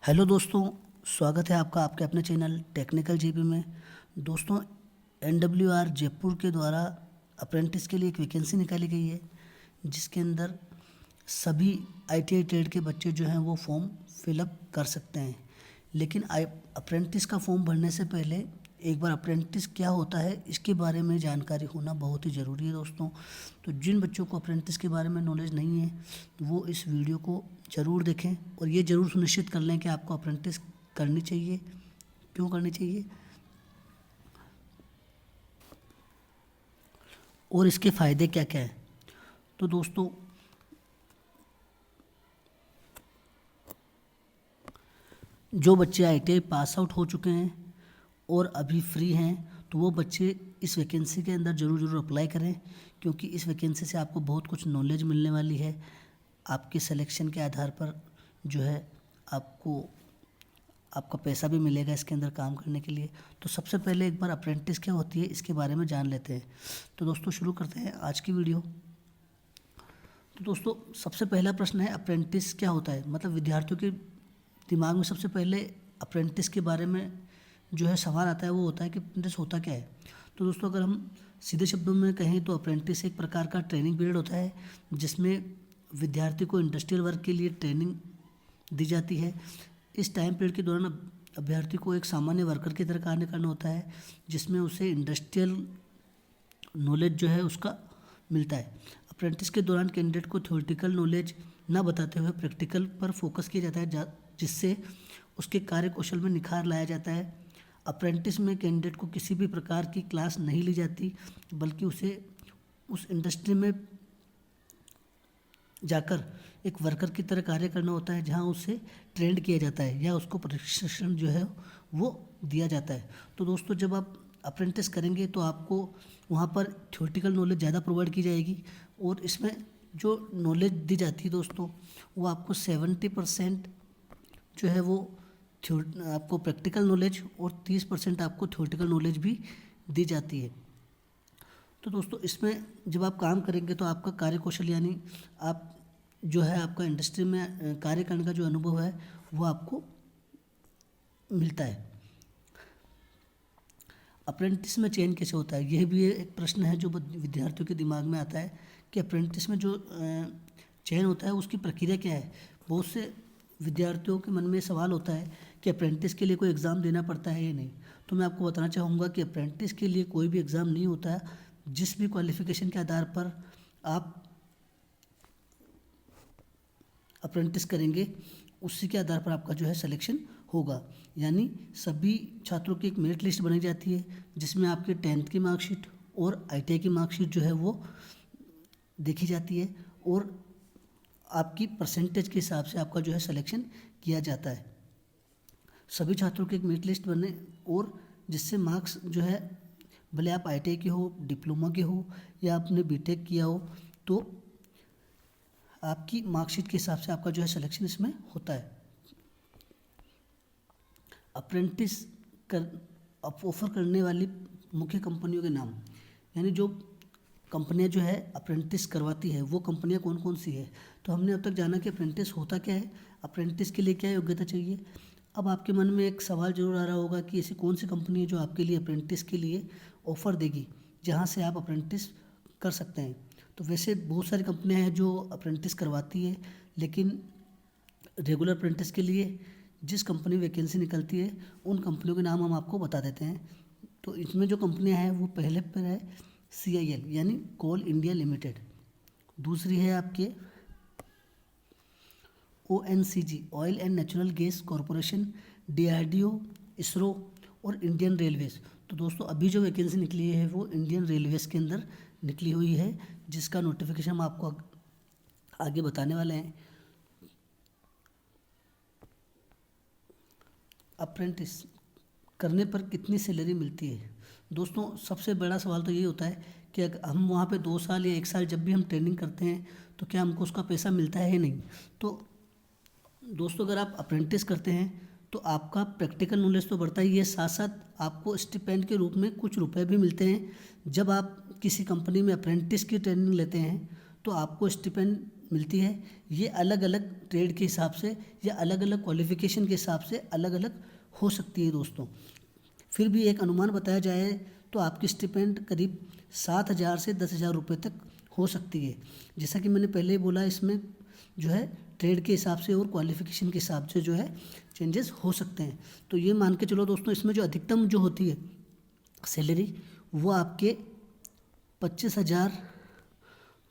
Hello दोस्तों, स्वागत है आपका आपके अपने चैनल टेक्निकल जीबी में। दोस्तों, एनडब्ल्यूआर जयपुर के द्वारा अप्रेंटिस के लिए एक वैकेंसी निकाली गई है, जिसके अंदर सभी आईटीआई ट्रेड के बच्चे जो हैं वो फॉर्म फिलअप कर सकते हैं। लेकिन अप्रेंटिस का फॉर्म भरने से पहले एक बार अप्रेंटिस क्या होता है इसके बारे में जानकारी होना बहुत ही ज़रूरी है दोस्तों। तो जिन बच्चों को अप्रेंटिस के बारे में नॉलेज नहीं है वो इस वीडियो को ज़रूर देखें और ये ज़रूर सुनिश्चित कर लें कि आपको अप्रेंटिस करनी चाहिए, क्यों करनी चाहिए और इसके फ़ायदे क्या क्या हैं। तो दोस्तों, जो बच्चे आईटीआई पास आउट हो चुके हैं और अभी फ्री हैं तो वो बच्चे इस वैकेंसी के अंदर ज़रूर अप्लाई करें, क्योंकि इस वैकेंसी से आपको बहुत कुछ नॉलेज मिलने वाली है। आपके सिलेक्शन के आधार पर जो है आपको आपका पैसा भी मिलेगा इसके अंदर काम करने के लिए। तो सबसे पहले एक बार अप्रेंटिस क्या होती है इसके बारे में जान लेते हैं। तो दोस्तों, शुरू करते हैं आज की वीडियो। तो दोस्तों, सबसे पहला प्रश्न है अप्रेंटिस क्या होता है। मतलब विद्यार्थियों के दिमाग में सबसे पहले अप्रेंटिस के बारे में जो है सवाल आता है वो होता है कि अप्रेंटिस होता क्या है। तो दोस्तों, अगर हम सीधे शब्दों में कहें तो अप्रेंटिस एक प्रकार का ट्रेनिंग पीरियड होता है जिसमें विद्यार्थी को इंडस्ट्रियल वर्क के लिए ट्रेनिंग दी जाती है। इस टाइम पीरियड के दौरान अभ्यर्थी को एक सामान्य वर्कर की तरह कार्य करना होता है, जिसमें उसे इंडस्ट्रियल नॉलेज जो है उसका मिलता है। अप्रेंटिस के दौरान कैंडिडेट को थ्योरेटिकल नॉलेज न बताते हुए प्रैक्टिकल पर फोकस किया जाता है, जिससे उसके कार्य कौशल में निखार लाया जाता है। अप्रेंटिस में कैंडिडेट को किसी भी प्रकार की क्लास नहीं ली जाती, बल्कि उसे उस इंडस्ट्री में जाकर एक वर्कर की तरह कार्य करना होता है, जहां उसे ट्रेंड किया जाता है या उसको प्रशिक्षण जो है वो दिया जाता है। तो दोस्तों, जब आप अप्रेंटिस करेंगे तो आपको वहाँ पर थ्योरेटिकल नॉलेज ज़्यादा प्रोवाइड की जाएगी और इसमें जो नॉलेज दी जाती है दोस्तों वो आपको 70% जो है वो आपको प्रैक्टिकल नॉलेज और 30% आपको थ्योरेटिकल नॉलेज भी दी जाती है। तो दोस्तों, इसमें जब आप काम करेंगे तो आपका कार्य कौशल यानी आप जो है आपका इंडस्ट्री में कार्य करने का जो अनुभव है वो आपको मिलता है। अप्रेंटिस में चयन कैसे होता है, यह भी एक प्रश्न है जो विद्यार्थियों के दिमाग में आता है कि अप्रेंटिस में जो चयन होता है उसकी प्रक्रिया क्या है। बहुत से विद्यार्थियों के मन में सवाल होता है कि अप्रेंटिस के लिए कोई एग्ज़ाम देना पड़ता है या नहीं। तो मैं आपको बताना चाहूँगा कि अप्रेंटिस के लिए कोई भी एग्ज़ाम नहीं होता है। जिस भी क्वालिफ़िकेशन के आधार पर आप अप्रेंटिस करेंगे उसी के आधार पर आपका जो है सिलेक्शन होगा। यानी सभी छात्रों की एक मेरिट लिस्ट बनाई जाती है जिसमें आपके 10th की मार्कशीट और आईटीआई की मार्कशीट जो है वो देखी जाती है और आपकी परसेंटेज के हिसाब से आपका जो है सिलेक्शन किया जाता है। सभी छात्रों की एक मेरिट लिस्ट बने और जिससे मार्क्स जो है भले आप आईटीआई के हो, डिप्लोमा के हो या आपने बीटेक किया हो, तो आपकी मार्कशीट के हिसाब से आपका जो है सिलेक्शन इसमें होता है। अप्रेंटिस कर ऑफर करने वाली मुख्य कंपनियों के नाम, यानी जो कंपनियां जो है अप्रेंटिस करवाती है वो कंपनियां कौन कौन सी है। तो हमने अब तक जाना कि अप्रेंटिस होता क्या है, अप्रेंटिस के लिए क्या योग्यता चाहिए। अब आपके मन में एक सवाल जरूर आ रहा होगा कि ऐसी कौन सी कंपनी है जो आपके लिए अप्रेंटिस के लिए ऑफ़र देगी जहाँ से आप अप्रेंटिस कर सकते हैं। तो वैसे बहुत सारी कंपनियां हैं जो अप्रेंटिस करवाती है, लेकिन रेगुलर अप्रेंटिस के लिए जिस कंपनी वैकेंसी निकलती है उन कंपनियों के नाम हम आपको बता देते हैं। तो इसमें जो कंपनियां हैं वो पहले पर है CIL यानी कोल इंडिया लिमिटेड, दूसरी है आपके ONGC oil and natural gas corporation, DRDO, ISRO और इंडियन रेलवेज़। तो दोस्तों, अभी जो वैकेंसी निकली है वो इंडियन रेलवेज़ के अंदर निकली हुई है, जिसका नोटिफिकेशन हम आपको आगे बताने वाले हैं। अप्रेंटिस करने पर कितनी सैलरी मिलती है। दोस्तों, सबसे बड़ा सवाल तो यही होता है कि हम वहाँ पे 2 साल या 1 साल जब भी हम ट्रेनिंग करते हैं तो क्या हमको उसका पैसा मिलता है या नहीं। तो दोस्तों, अगर आप अप्रेंटिस करते हैं तो आपका प्रैक्टिकल नॉलेज तो बढ़ता ही है, साथ साथ आपको स्टिपेंड के रूप में कुछ रुपए भी मिलते हैं। जब आप किसी कंपनी में अप्रेंटिस की ट्रेनिंग लेते हैं तो आपको स्टिपेंड मिलती है, ये अलग अलग ट्रेड के हिसाब से या अलग अलग क्वालिफ़िकेशन के हिसाब से अलग अलग हो सकती है दोस्तों। फिर भी एक अनुमान बताया जाए तो आपकी स्टिपेंड करीब 7,000 से 10,000 रुपये तक हो सकती है। जैसा कि मैंने पहले ही बोला, इसमें जो है ट्रेड के हिसाब से और क्वालिफ़िकेशन के हिसाब से जो है चेंजेस हो सकते हैं। तो ये मान के चलो दोस्तों, इसमें जो अधिकतम जो होती है सैलरी वो आपके 25,000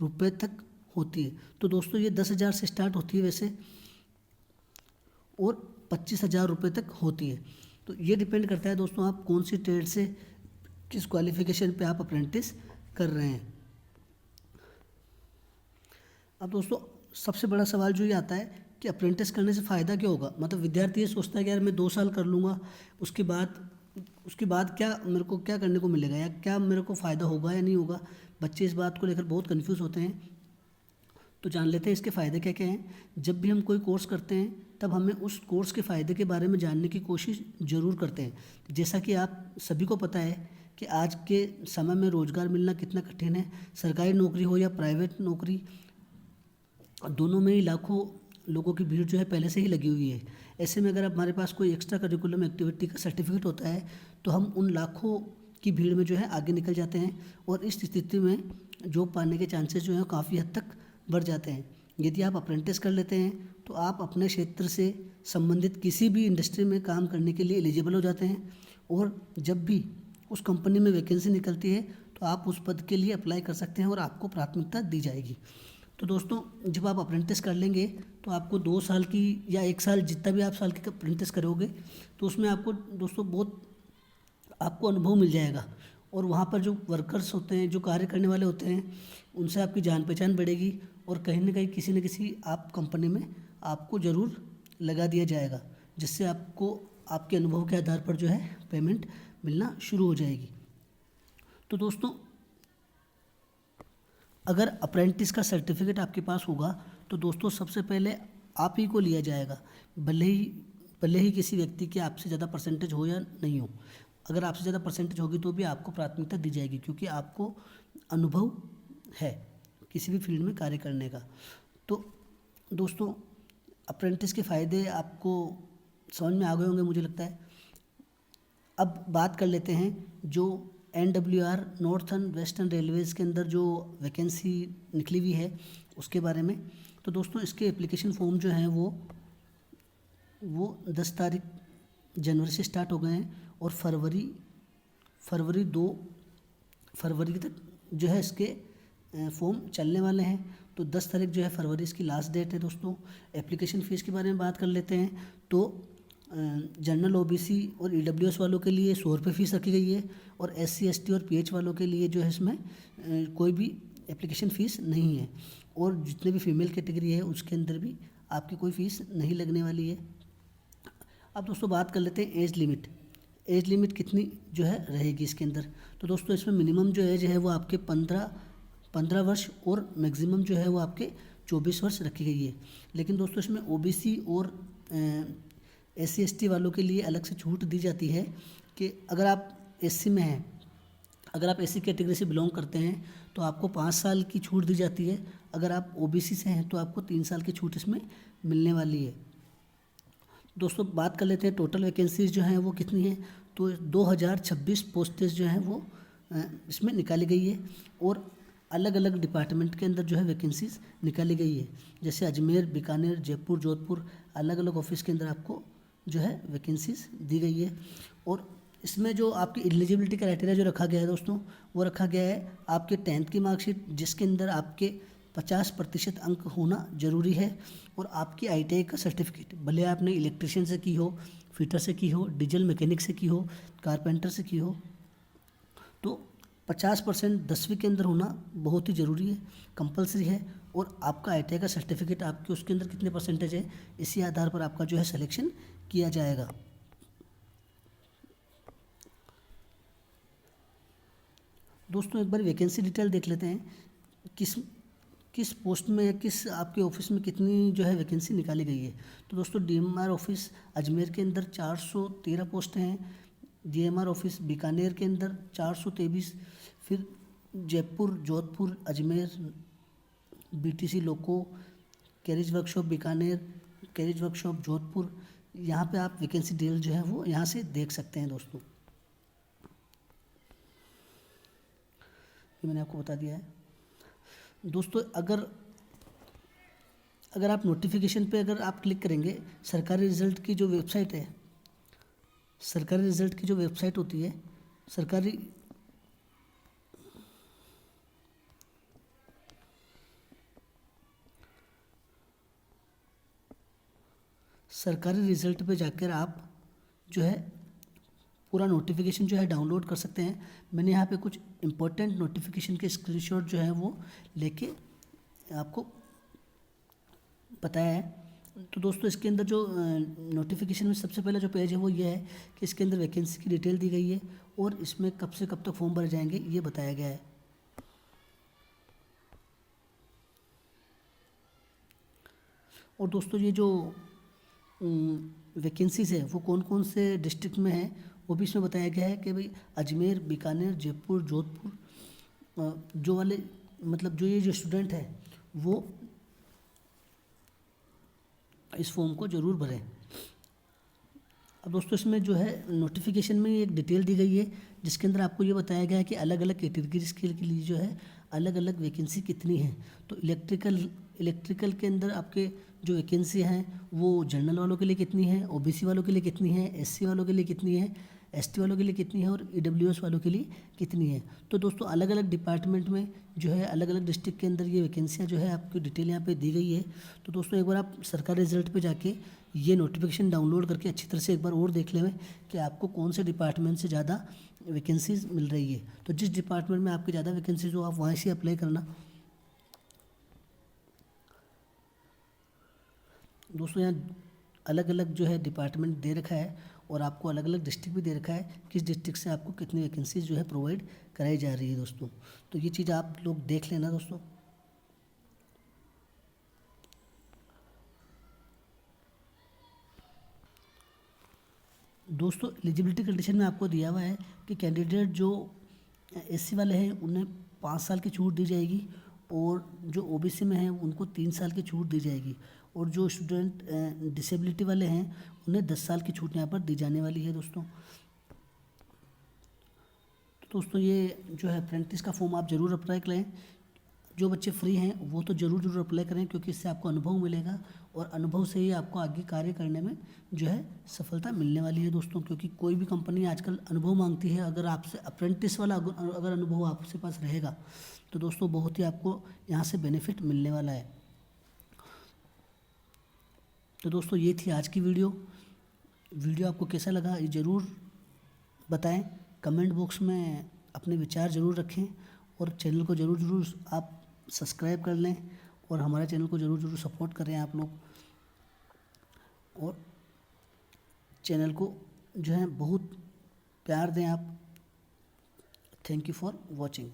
रुपये तक होती है। तो दोस्तों ये 10,000 से स्टार्ट होती है वैसे, और 25,000 रुपये तक होती है। तो ये डिपेंड करता है दोस्तों आप कौन सी ट्रेड से किस क्वालिफ़िकेशन पे आप अप्रेंटिस कर रहे हैं। अब दोस्तों सबसे बड़ा सवाल जो ये आता है कि अप्रेंटिस करने से फ़ायदा क्या होगा। मतलब विद्यार्थी ये सोचता है कि यार मैं 2 साल कर लूँगा, उसके बाद क्या मेरे को क्या करने को मिलेगा, या क्या मेरे को फ़ायदा होगा या नहीं होगा। बच्चे इस बात को लेकर बहुत कन्फ्यूज़ होते हैं। तो जान लेते हैं इसके फ़ायदे क्या क्या हैं। जब भी हम कोई कोर्स करते हैं तब हमें उस कोर्स के फ़ायदे के बारे में जानने की कोशिश ज़रूर करते हैं। जैसा कि आप सभी को पता है कि आज के समय में रोज़गार मिलना कितना कठिन है। सरकारी नौकरी हो या प्राइवेट नौकरी, दोनों में ही लाखों लोगों की भीड़ जो है पहले से ही लगी हुई है। ऐसे में अगर हमारे पास कोई एक्स्ट्रा करिकुलम एक्टिविटी का सर्टिफिकेट होता है तो हम उन लाखों की भीड़ में जो है आगे निकल जाते हैं, और इस स्थिति में जॉब पाने के चांसेस जो हैं काफ़ी हद तक बढ़ जाते हैं। यदि आप अप्रेंटिस कर लेते हैं तो आप अपने क्षेत्र से संबंधित किसी भी इंडस्ट्री में काम करने के लिए एलिजिबल हो जाते हैं, और जब भी उस कंपनी में वैकेंसी निकलती है तो आप उस पद के लिए अप्लाई कर सकते हैं और आपको प्राथमिकता दी जाएगी। तो दोस्तों जब आप अप्रेंटिस कर लेंगे तो आपको 2 साल की या 1 साल, जितना भी आप साल की अप्रेंटिस करोगे, तो उसमें आपको दोस्तों बहुत आपको अनुभव मिल जाएगा, और वहाँ पर जो वर्कर्स होते हैं, जो कार्य करने वाले होते हैं, उनसे आपकी जान पहचान बढ़ेगी, और कहीं ना कहीं किसी न किसी आप कंपनी में आपको ज़रूर लगा दिया जाएगा, जिससे आपको आपके अनुभव के आधार पर जो है पेमेंट मिलना शुरू हो जाएगी। तो दोस्तों अगर अप्रेंटिस का सर्टिफिकेट आपके पास होगा तो दोस्तों सबसे पहले आप ही को लिया जाएगा, भले ही किसी व्यक्ति के आपसे ज़्यादा परसेंटेज हो या नहीं हो। अगर आपसे ज़्यादा परसेंटेज होगी तो भी आपको प्राथमिकता दी जाएगी, क्योंकि आपको अनुभव है किसी भी फील्ड में कार्य करने का। तो दोस्तों अप्रेंटिस के फ़ायदे आपको समझ में आ गए होंगे मुझे लगता है। अब बात कर लेते हैं जो NWR नॉर्थर्न वेस्टर्न रेलवेज़ के अंदर जो वैकेंसी निकली हुई है उसके बारे में। तो दोस्तों इसके एप्लीकेशन फॉर्म जो हैं वो 10 तारीख जनवरी से स्टार्ट हो गए हैं, और फरवरी 2 फरवरी तक जो है इसके फॉर्म चलने वाले हैं। तो 10 तारीख जो है फरवरी इसकी लास्ट डेट है दोस्तों। एप्लीकेशन फ़ीस के बारे में बात कर लेते हैं तो जनरल OBC और EWS वालों के लिए 100 रुपये फ़ीस रखी गई है, और SC ST और PH वालों के लिए जो है इसमें कोई भी एप्लीकेशन फ़ीस नहीं है, और जितने भी फीमेल कैटेगरी है उसके अंदर भी आपकी कोई फ़ीस नहीं लगने वाली है। अब दोस्तों बात कर लेते हैं एज लिमिट कितनी जो है रहेगी इसके अंदर। तो दोस्तों इसमें मिनिमम जो एज है वो आपके 15 वर्ष, और मैक्सिमम जो है वो आपके 24 वर्ष रखी गई है। लेकिन दोस्तों इसमें OBC और SC ST वालों के लिए अलग से छूट दी जाती है कि अगर आप SC में हैं, अगर आप SC कैटेगरी से बिलोंग करते हैं तो आपको 5 साल की छूट दी जाती है। अगर आप OBC से हैं तो आपको 3 साल की छूट इसमें मिलने वाली है। दोस्तों बात कर लेते हैं टोटल वैकेंसीज जो हैं वो कितनी है। तो 2026 पोस्टेज जो हैं वो इसमें निकाली गई है, और अलग अलग डिपार्टमेंट के अंदर जो है वैकेंसीज निकाली गई है। जैसे अजमेर, बीकानेर, जयपुर, जोधपुर, अलग अलग ऑफिस के अंदर आपको जो है वैकेंसीज दी गई है। और इसमें जो आपकी एलिजिबिलिटी क्राइटेरिया जो रखा गया है दोस्तों, वो रखा गया है आपके 10th की मार्कशीट जिसके अंदर आपके 50% अंक होना ज़रूरी है, और आपकी ITI का सर्टिफिकेट, भले आपने इलेक्ट्रिशियन से की हो, फिटर से की हो, डीजल मैकेनिक से की हो, कारपेंटर से की हो, तो 50% 10वीं के अंदर होना बहुत ही ज़रूरी है, कंपलसरी है। और आपका ITI का सर्टिफिकेट आपके उसके अंदर कितने परसेंटेज है, इसी आधार पर आपका जो है सिलेक्शन किया जाएगा। दोस्तों एक बार वैकेंसी डिटेल देख लेते हैं किस पोस्ट में या किस आपके ऑफिस में कितनी जो है वैकेंसी निकाली गई है। तो दोस्तों DMR ऑफिस अजमेर के अंदर 413 पोस्टें हैं, DMR ऑफिस बीकानेर के अंदर 423, फिर Jaipur, Jodhpur, Ajmer, BTC loco carriage workshop Bikaner, carriage workshop Jodhpur, यहाँ पे आप वैकेंसी डिटेल जो है वो यहाँ से देख सकते हैं दोस्तों। ये मैंने आपको बता दिया है दोस्तों। अगर आप नोटिफिकेशन पे अगर आप क्लिक करेंगे, सरकारी रिज़ल्ट की जो वेबसाइट है, सरकारी रिज़ल्ट की जो वेबसाइट होती है, सरकारी रिज़ल्ट पे जाकर आप जो है पूरा नोटिफिकेशन जो है डाउनलोड कर सकते हैं। मैंने यहाँ पे कुछ इम्पोर्टेंट नोटिफिकेशन के स्क्रीनशॉट जो है वो लेके आपको बताया है। तो दोस्तों इसके अंदर जो नोटिफिकेशन में सबसे पहला जो पेज है वो ये है कि इसके अंदर वैकेंसी की डिटेल दी गई है और इसमें कब से कब तक फॉर्म भरे जाएंगे ये बताया गया है। और दोस्तों ये जो वैकेंसीज़ है वो कौन कौन से डिस्ट्रिक्ट में है वो भी इसमें बताया गया है कि भाई अजमेर, बीकानेर, जयपुर, जोधपुर, जो वाले मतलब जो ये जो स्टूडेंट है वो इस फॉर्म को ज़रूर भरें। अब दोस्तों इसमें जो है नोटिफिकेशन में एक डिटेल दी गई है जिसके अंदर आपको ये बताया गया है कि अलग अलग कैटेगरीज के लिए जो है अलग अलग वैकेंसी कितनी है। तो इलेक्ट्रिकल के अंदर आपके जो वैकेंसी हैं वो जनरल वालों के लिए कितनी है, ओबीसी वालों के लिए कितनी है, एससी वालों के लिए कितनी है, एसटी वालों के लिए कितनी है और ईडब्ल्यूएस वालों के लिए कितनी है। तो दोस्तों अलग अलग डिपार्टमेंट में जो है अलग अलग डिस्ट्रिक्ट के अंदर ये वैकेंसियाँ जो है आपकी डिटेल यहाँ पे दी गई है। तो दोस्तों एक बार आप सरकारी रिजल्ट पे जाके ये नोटिफिकेशन डाउनलोड करके अच्छी तरह से एक बार और देख लें कि आपको कौन से डिपार्टमेंट से ज़्यादा वैकेंसीज मिल रही है। तो जिस डिपार्टमेंट में आपकी ज़्यादा वैकेंसीज हो आप वहाँ से अप्लाई करना। दोस्तों यहाँ अलग अलग जो है डिपार्टमेंट दे रखा है और आपको अलग अलग डिस्ट्रिक्ट भी दे रखा है किस डिस्ट्रिक्ट से आपको कितनी वैकेंसीज जो है प्रोवाइड कराई जा रही है दोस्तों। तो ये चीज़ आप लोग देख लेना दोस्तों। दोस्तों एलिजिबिलिटी कंडीशन में आपको दिया हुआ है कि कैंडिडेट जो एससी वाले हैं उन्हें 5 साल की छूट दी जाएगी और जो ओबीसी में हैं उनको 3 साल की छूट दी जाएगी और जो स्टूडेंट डिसेबिलिटी वाले हैं उन्हें 10 साल की छूट यहाँ पर दी जाने वाली है दोस्तों। तो दोस्तों ये जो है अप्रेंटिस का फॉर्म आप ज़रूर अप्लाई करें। जो बच्चे फ्री हैं वो तो ज़रूर अप्लाई करें क्योंकि इससे आपको अनुभव मिलेगा और अनुभव से ही आपको आगे कार्य करने में जो है सफलता मिलने वाली है दोस्तों। क्योंकि कोई भी कंपनी आजकल अनुभव मांगती है। अगर आपसे अप्रेंटिस वाला अगर अनुभव आपके पास रहेगा तो दोस्तों बहुत ही आपको यहाँ से बेनिफिट मिलने वाला है। तो दोस्तों ये थी आज की वीडियो आपको कैसा लगा ये ज़रूर बताएं। कमेंट बॉक्स में अपने विचार ज़रूर रखें और चैनल को ज़रूर आप सब्सक्राइब कर लें और हमारे चैनल को ज़रूर सपोर्ट करें आप लोग और चैनल को जो है बहुत प्यार दें आप। Thank you for watching.